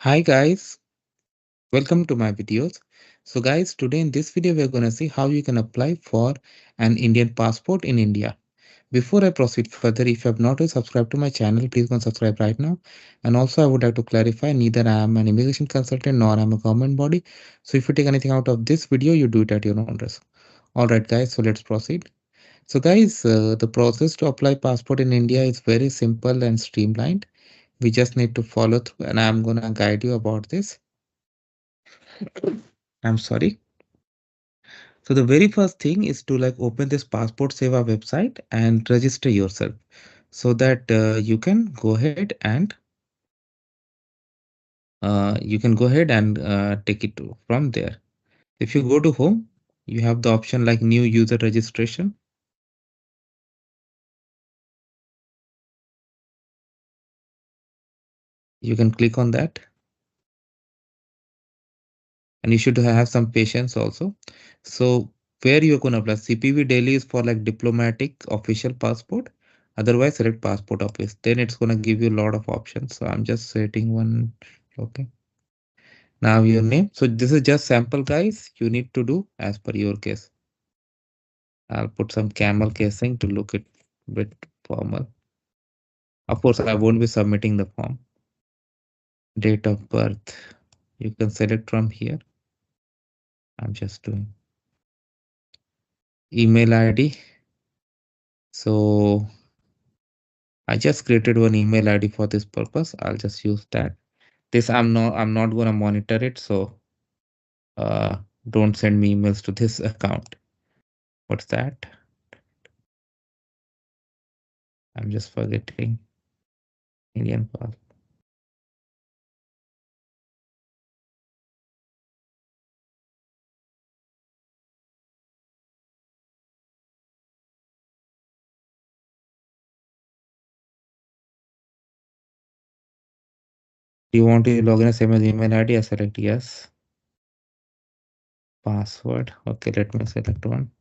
Hi guys, welcome to my videos. So guys, today in this video we're gonna see how you can apply for an Indian passport in India. Before I proceed further, if you have not yet subscribed to my channel, please go and subscribe right now. And also I would like to clarify, neither I am an immigration consultant nor I am a government body. So if you take anything out of this video, you do it at your own risk. Alright guys, so let's proceed. So guys, the process to apply passport in India is very simple and streamlined. We just need to follow through and I'm gonna guide you about this. I'm sorry. So the very first thing is to open this Passport Seva website and register yourself so that you can go ahead and take it from there. If you go to home, you have the option like new user registration. You can click on that and you should have some patience also. So where you're gonna apply CPV Delhi is for like diplomatic official passport. Otherwise select passport office. Then it's gonna give you a lot of options. So I'm just setting one. Okay. Now your name. So this is just sample guys. You need to do as per your case. I'll put some camel casing to look it bit formal. Of course, I won't be submitting the form. Date of birth. You can select from here. I'm just doing email ID. So I just created one email ID for this purpose. I'll just use that. This I'm not gonna monitor it. So uh don't send me emails to this account. What's that? I'm just forgetting Indian pass. Do you want to log in as same as email ID? I select yes. Password. Okay, let me select one.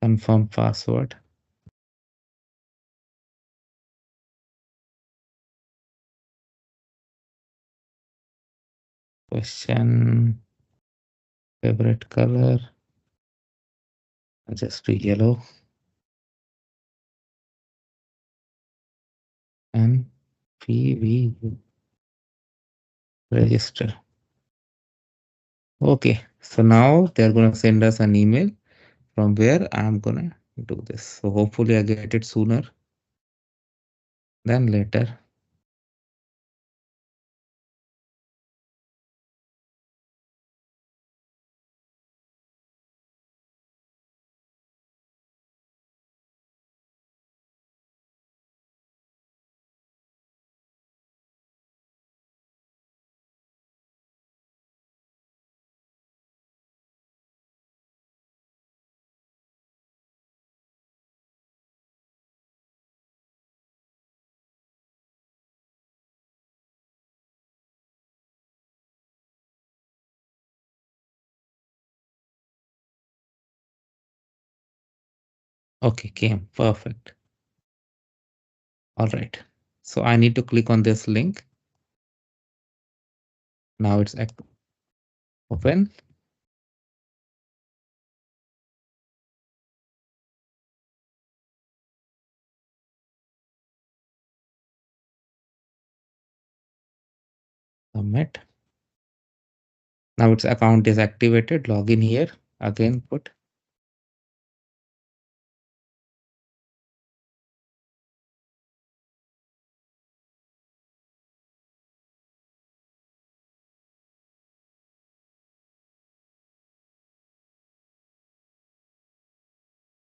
Confirm password. Question. Favorite color. I'll just do yellow. And PV register. Okay, so now they're gonna send us an email from where I'm gonna do this. So hopefully I get it sooner than later. Okay, came perfect. All right. So I need to click on this link. Now it's open. Submit. Now its account is activated. Log in here. Again, put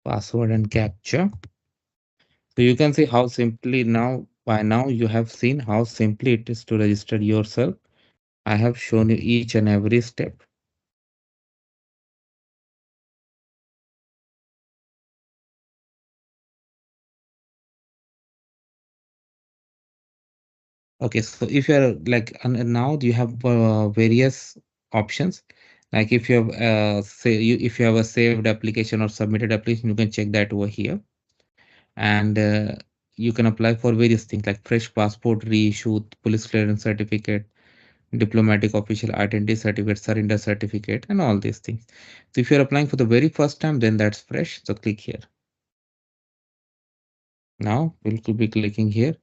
password and captcha. So you can see how simply now, by now you have seen how simply it is to register yourself. I have shown you each and every step. Okay, so if you're like, and now you have various options. Like if you have if you have a saved application or submitted application, you can check that over here. And you can apply for various things like fresh passport reissue, police clearance certificate, diplomatic official identity certificate, surrender certificate, and all these things. So if you're applying for the very first time, then that's fresh. So click here. Now we'll be clicking here.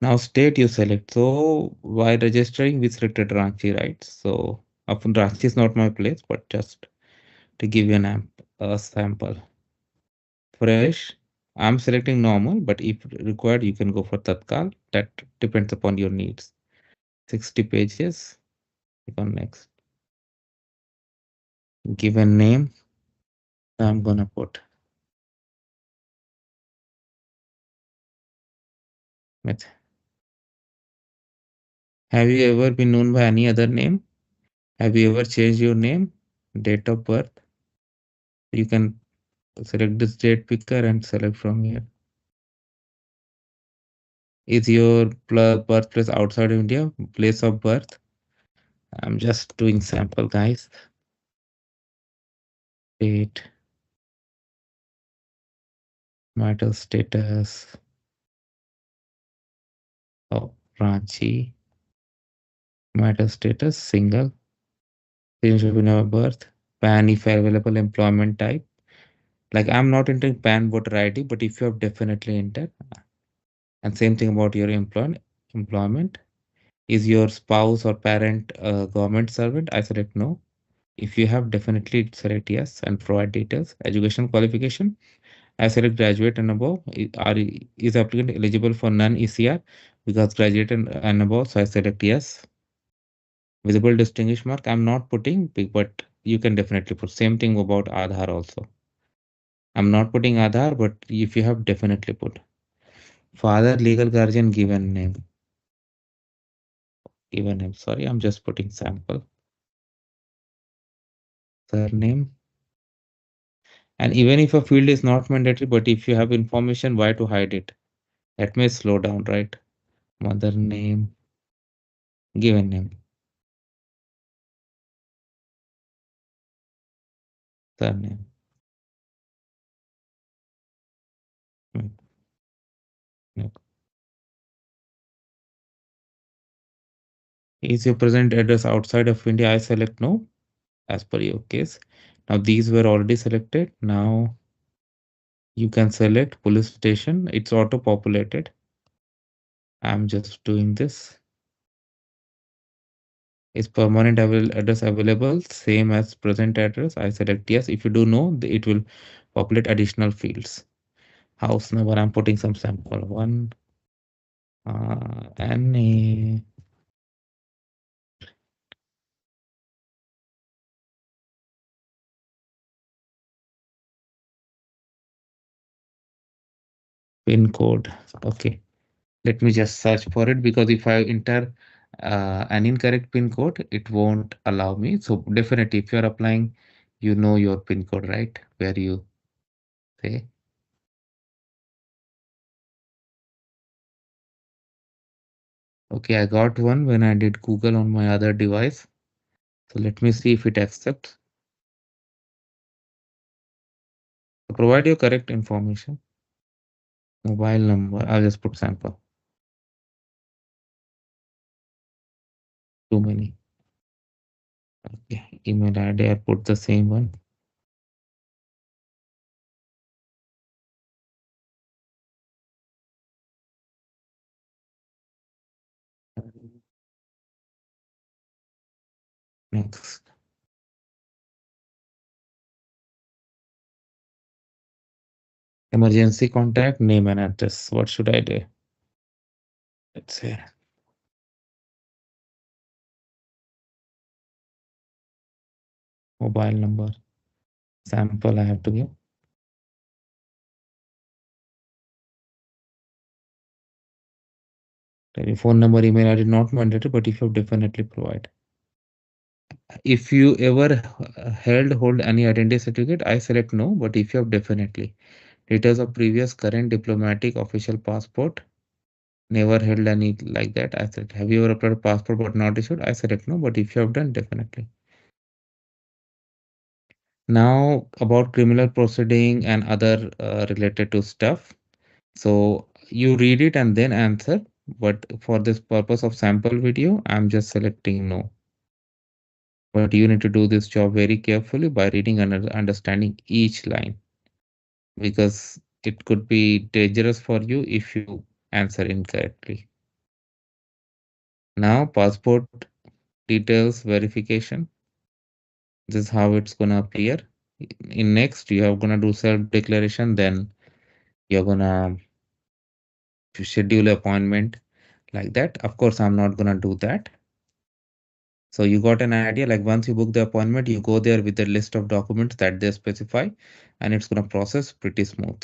Now state you select. So while registering, we selected Ranchi, right? So often Ranchi is not my place, but just to give you a sample. Fresh, I'm selecting normal, but if required, you can go for Tatkal. That depends upon your needs. 60 pages. Click on next. Give a name. I'm gonna put with. Have you ever been known by any other name? Have you ever changed your name? Date of birth. You can select this date picker and select from here. Is your birthplace outside India? Place of birth. I'm just doing sample, guys. Date, marital status. Oh, Ranchi. Marital status, single. Change of of birth. PAN if available, employment type. Like I'm not entering PAN voter ID, but if you have definitely entered. And same thing about your employment. Is your spouse or parent a government servant? I select no. If you have, definitely select yes and provide details. Education qualification, I select graduate and above. Is applicant eligible for non-ECR? Because graduate and above, so I select yes. Visible distinguish mark, I'm not putting big, but you can definitely put. Same thing about Aadhaar also. I'm not putting Aadhaar, but if you have, definitely put. Father, legal guardian, given name. Given name. Sorry, I'm just putting sample. Surname. And even if a field is not mandatory, but if you have information, why to hide it? Let me slow down, right? Mother name, given name, surname. Hmm, no. Is your present address outside of India? I select no, as per your case. Now these were already selected. Now you can select police station. It's auto populated. I'm just doing this. Is permanent address available? Same as present address. I select yes. If you do no, it will populate additional fields. House number. I'm putting some sample one. And a pin code. Okay. Let me just search for it because if I enter an incorrect pin code, it won't allow me. So definitely, if you're applying, you know your pin code, right? Where you say, okay, I got one when I did Google on my other device. So let me see if it accepts. So provide your correct information. Mobile number. I'll just put sample. Too many. Okay. Email ID. I put the same one. Next. Emergency contact, name and address. What should I do? Let's say mobile number. Sample I have to give. Telephone number, email ID not mandatory, but if you definitely provide. If you ever hold any identity certificate, I select no, but if you have definitely. Details of previous current diplomatic official passport, never held any like that. I said, have you ever applied passport but not issued? I select no, but if you have done, definitely. Now about criminal proceeding and other related to stuff. So you read it and then answer. But for this purpose of sample video, I'm just selecting no. But you need to do this job very carefully by reading and understanding each line, because it could be dangerous for you if you answer incorrectly. Now, passport details verification. This is how it's gonna appear. In next, you are gonna do self-declaration, then you're gonna schedule appointment like that. Of course, I'm not gonna do that. So you got an idea, like once you book the appointment, you go there with the list of documents that they specify, and it's gonna process pretty smooth.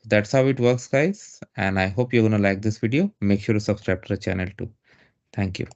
That's how it works, guys. And I hope you're gonna like this video. Make sure to subscribe to the channel too. Thank you.